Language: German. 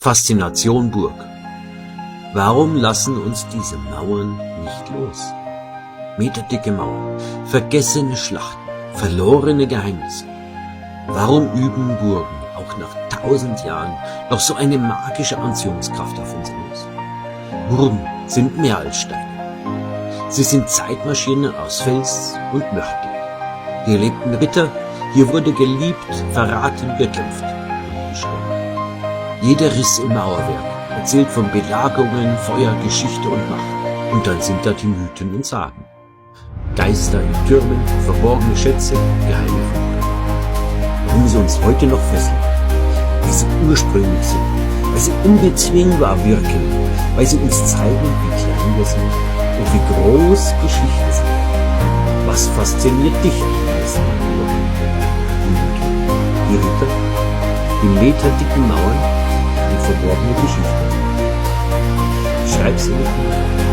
Faszination Burg. Warum lassen uns diese Mauern nicht los? Meterdicke Mauern, vergessene Schlachten, verlorene Geheimnisse. Warum üben Burgen auch nach 1000 Jahren noch so eine magische Anziehungskraft auf uns aus? Burgen sind mehr als Steine. Sie sind Zeitmaschinen aus Fels und Mörtel. Hier lebten Ritter, hier wurde geliebt, verraten, gekämpft und gestorben. Jeder Riss im Mauerwerk erzählt von Belagerungen, Feuer, Geschichte und Macht. Und dann sind da die Mythen und Sagen. Geister in Türmen, verborgene Schätze, geheime Flucht. Warum sie uns heute noch fesseln? Weil sie ursprünglich sind, weil sie unbezwingbar wirken, weil sie uns zeigen, wie klein wir sind und wie groß Geschichten sind. Was fasziniert dich an diesen Burgen? Die Ritter, die meterdicken Mauern, die verborgene Geschichte. Schreib sie nicht mehr.